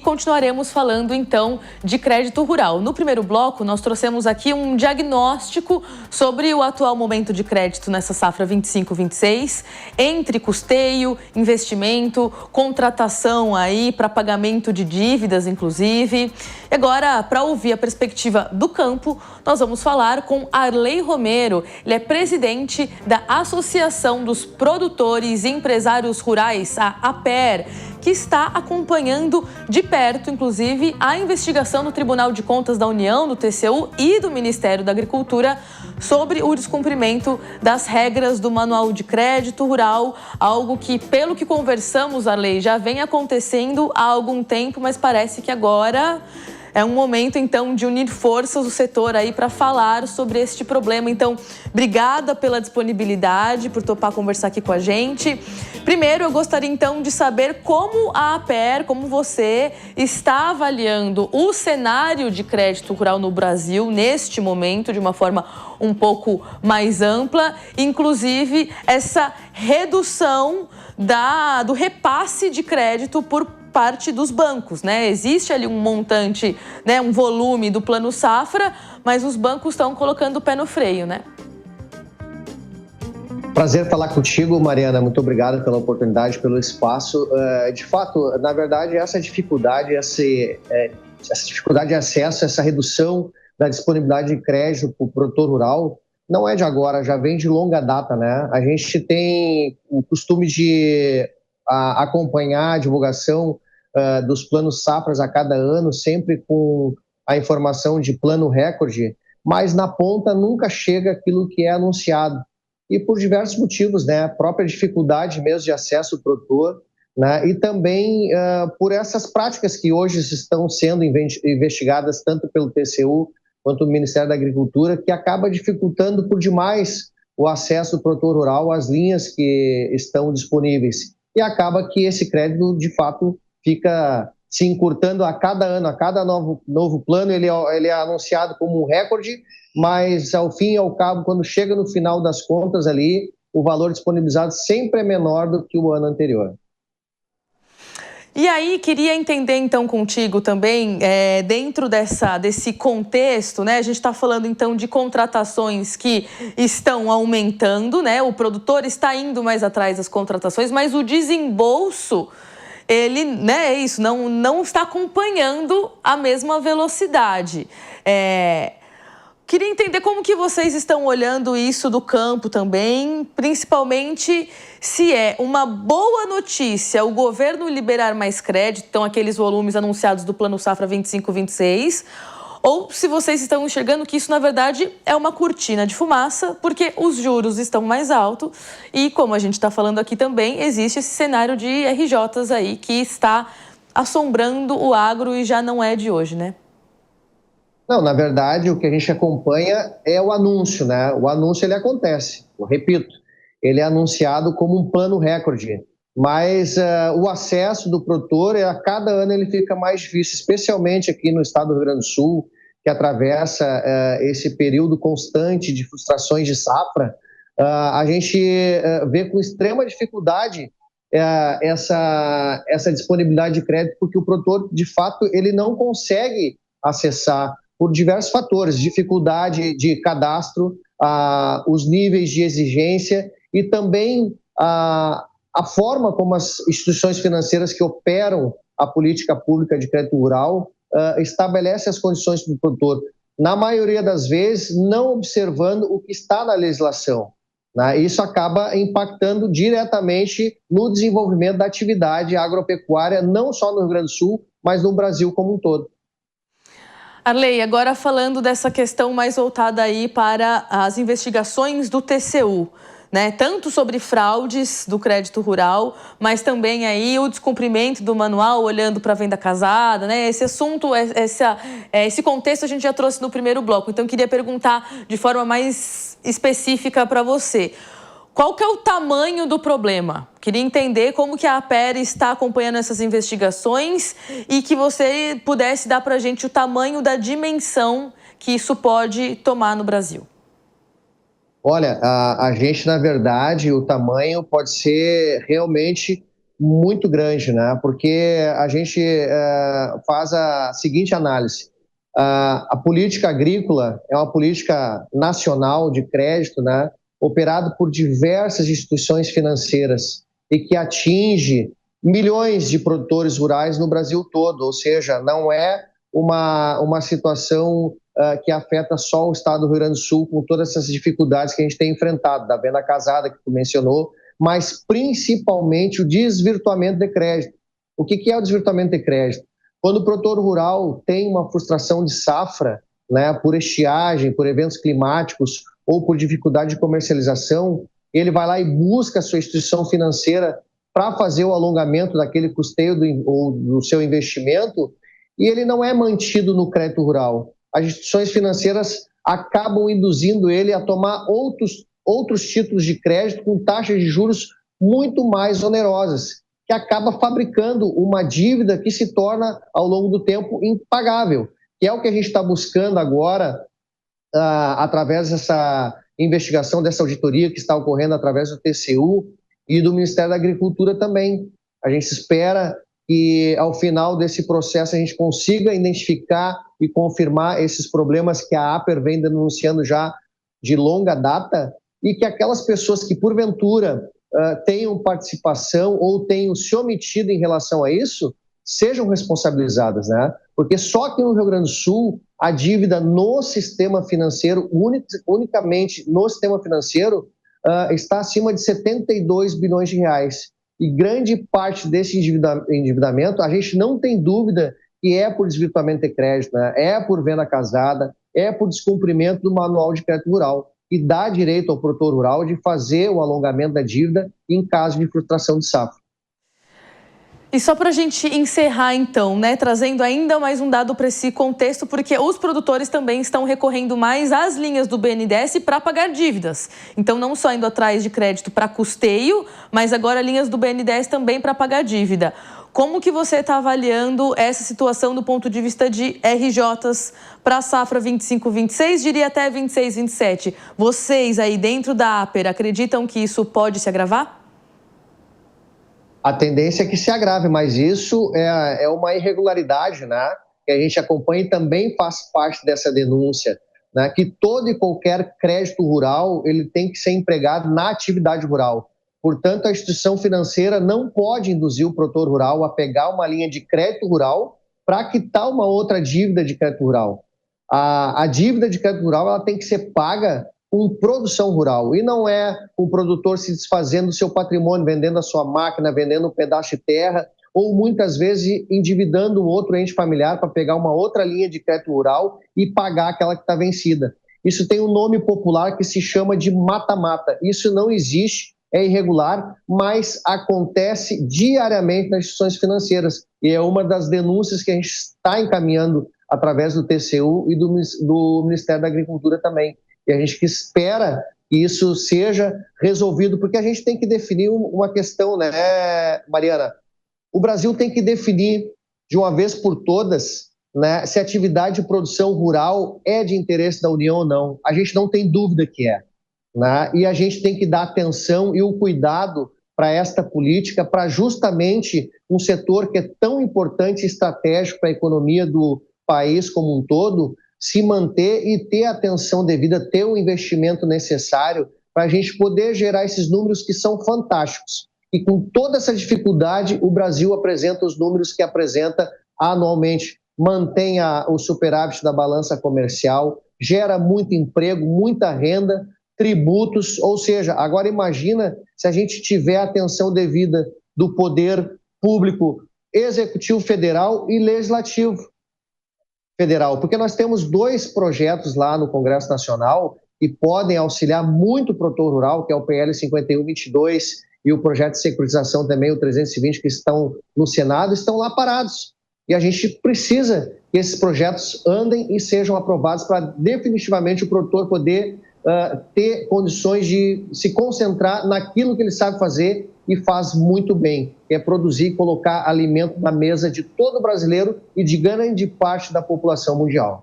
continuaremos falando então de crédito rural. No primeiro bloco, nós trouxemos aqui um diagnóstico sobre o atual momento de crédito nessa safra 25-26, entre custeio, investimento, contratação aí para pagamento de dívidas, inclusive. E agora, para ouvir a perspectiva do campo, nós vamos falar com Arley Romero. Ele é presidente da Associação dos Produtores e Empresários Rurais, a APER, que está acompanhando de perto, inclusive, a investigação no Tribunal de Contas da União, do TCU e do Ministério da Agricultura sobre o descumprimento das regras do Manual de Crédito Rural, algo que, pelo que conversamos, Arley, já vem acontecendo há algum tempo, mas parece que agora é um momento, então, de unir forças do setor aí para falar sobre este problema. Então, obrigada pela disponibilidade, por topar conversar aqui com a gente. Primeiro, eu gostaria, então, de saber como a APER, como você está avaliando o cenário de crédito rural no Brasil neste momento, de uma forma um pouco mais ampla, inclusive essa redução do repasse de crédito por parte dos bancos, né? Existe ali um montante, né, um volume do Plano Safra, mas os bancos estão colocando o pé no freio, né? Prazer falar contigo, Mariana. Muito obrigado pela oportunidade, pelo espaço. De fato, na verdade, essa dificuldade de acesso, essa redução da disponibilidade de crédito para o produtor rural, não é de agora, já vem de longa data, né? A gente tem o costume de acompanhar a divulgação dos planos safras a cada ano, sempre com a informação de plano recorde, mas na ponta nunca chega aquilo que é anunciado. E por diversos motivos, né? A própria dificuldade mesmo de acesso ao produtor, né? E também por essas práticas que hoje estão sendo investigadas tanto pelo TCU quanto o Ministério da Agricultura, que acaba dificultando por demais o acesso do produtor rural às linhas que estão disponíveis. E acaba que esse crédito, de fato, fica se encurtando a cada ano, a cada novo plano, ele é anunciado como um recorde, mas ao fim e ao cabo, quando chega no final das contas ali, o valor disponibilizado sempre é menor do que o ano anterior. E aí, queria entender então contigo também, dentro desse contexto, né? A gente está falando então de contratações que estão aumentando, né? O produtor está indo mais atrás das contratações, mas o desembolso, ele, né, é isso, não está acompanhando a mesma velocidade. Queria entender como que vocês estão olhando isso do campo também, principalmente se é uma boa notícia o governo liberar mais crédito, então aqueles volumes anunciados do Plano Safra 25-26, ou se vocês estão enxergando que isso, na verdade, é uma cortina de fumaça, porque os juros estão mais altos e, como a gente está falando aqui também, existe esse cenário de RJs aí que está assombrando o agro e já não é de hoje, né? Não, na verdade, o que a gente acompanha é o anúncio, né? O anúncio, ele acontece, eu repito, ele é anunciado como um plano recorde, mas o acesso do produtor, a cada ano ele fica mais difícil, especialmente aqui no estado do Rio Grande do Sul, que atravessa esse período constante de frustrações de safra. A gente vê com extrema dificuldade essa disponibilidade de crédito, porque o produtor, de fato, ele não consegue acessar por diversos fatores, dificuldade de cadastro, os níveis de exigência e também a forma como as instituições financeiras que operam a política pública de crédito rural estabelece as condições para o produtor, na maioria das vezes, não observando o que está na legislação, né? Isso acaba impactando diretamente no desenvolvimento da atividade agropecuária, não só no Rio Grande do Sul, mas no Brasil como um todo. Arley, agora falando dessa questão mais voltada aí para as investigações do TCU, né? Tanto sobre fraudes do crédito rural, mas também aí o descumprimento do manual, olhando para a venda casada, né? Esse assunto, esse contexto a gente já trouxe no primeiro bloco, então queria perguntar de forma mais específica para você. Qual que é o tamanho do problema? Queria entender como que a APER está acompanhando essas investigações e que você pudesse dar para a gente o tamanho da dimensão que isso pode tomar no Brasil. Olha, a gente, na verdade, o tamanho pode ser realmente muito grande, né? Porque a gente faz a seguinte análise. A política agrícola é uma política nacional de crédito, né? Operado por diversas instituições financeiras e que atinge milhões de produtores rurais no Brasil todo, ou seja, não é uma situação que afeta só o estado do Rio Grande do Sul, com todas essas dificuldades que a gente tem enfrentado, da venda casada que tu mencionou, mas principalmente o desvirtuamento de crédito. O que é o desvirtuamento de crédito? Quando o produtor rural tem uma frustração de safra, né, por estiagem, por eventos climáticos ou por dificuldade de comercialização, ele vai lá e busca a sua instituição financeira para fazer o alongamento daquele custeio do seu investimento, e ele não é mantido no crédito rural. As instituições financeiras acabam induzindo ele a tomar outros títulos de crédito com taxas de juros muito mais onerosas, que acaba fabricando uma dívida que se torna, ao longo do tempo, impagável, que é o que a gente está buscando agora, através dessa investigação, dessa auditoria que está ocorrendo através do TCU e do Ministério da Agricultura também. A gente espera que, ao final desse processo, a gente consiga identificar e confirmar esses problemas que a APER vem denunciando já de longa data, e que aquelas pessoas que, porventura, tenham participação ou tenham se omitido em relação a isso, sejam responsabilizadas, né? Porque só aqui no Rio Grande do Sul, a dívida no sistema financeiro, unicamente no sistema financeiro, está acima de 72 bilhões de reais. E grande parte desse endividamento, a gente não tem dúvida que é por desvirtuamento de crédito, né? É por venda casada, é por descumprimento do Manual de Crédito Rural, e dá direito ao produtor rural de fazer o alongamento da dívida em caso de frustração de safra. E só para a gente encerrar, então, né, trazendo ainda mais um dado para esse contexto, porque os produtores também estão recorrendo mais às linhas do BNDES para pagar dívidas. Então, não só indo atrás de crédito para custeio, mas agora linhas do BNDES também para pagar dívida. Como que você está avaliando essa situação do ponto de vista de RJs para a safra 25-26, diria até 26-27? Vocês aí dentro da APER acreditam que isso pode se agravar? A tendência é que se agrave, mas isso é uma irregularidade, né? Que a gente acompanha e também faz parte dessa denúncia, né? Que todo e qualquer crédito rural ele tem que ser empregado na atividade rural. Portanto, a instituição financeira não pode induzir o produtor rural a pegar uma linha de crédito rural para quitar uma outra dívida de crédito rural. A dívida de crédito rural ela tem que ser paga com produção rural, e não é o produtor se desfazendo do seu patrimônio, vendendo a sua máquina, vendendo um pedaço de terra, ou muitas vezes endividando um outro ente familiar para pegar uma outra linha de crédito rural e pagar aquela que está vencida. Isso tem um nome popular que se chama de mata-mata. Isso não existe, é irregular, mas acontece diariamente nas instituições financeiras. E é uma das denúncias que a gente está encaminhando através do TCU e do Ministério da Agricultura também. E a gente espera que isso seja resolvido, porque a gente tem que definir uma questão, né, Mariana? O Brasil tem que definir de uma vez por todas, né, se a atividade de produção rural é de interesse da União ou não. A gente não tem dúvida que é, né? E a gente tem que dar atenção e o cuidado para esta política, para justamente um setor que é tão importante e estratégico para a economia do país como um todo, se manter e ter a atenção devida, ter o investimento necessário para a gente poder gerar esses números que são fantásticos. E com toda essa dificuldade, o Brasil apresenta os números que apresenta anualmente, mantém o superávit da balança comercial, gera muito emprego, muita renda, tributos, ou seja, agora imagina se a gente tiver a atenção devida do poder público, executivo federal e legislativo federal, porque nós temos 2 projetos lá no Congresso Nacional que podem auxiliar muito o produtor rural, que é o PL 5122 e o projeto de securitização também, o 320, que estão no Senado, estão lá parados. E a gente precisa que esses projetos andem e sejam aprovados para definitivamente o produtor poder ter condições de se concentrar naquilo que ele sabe fazer e faz muito bem, que é produzir e colocar alimento na mesa de todo brasileiro e de grande parte da população mundial.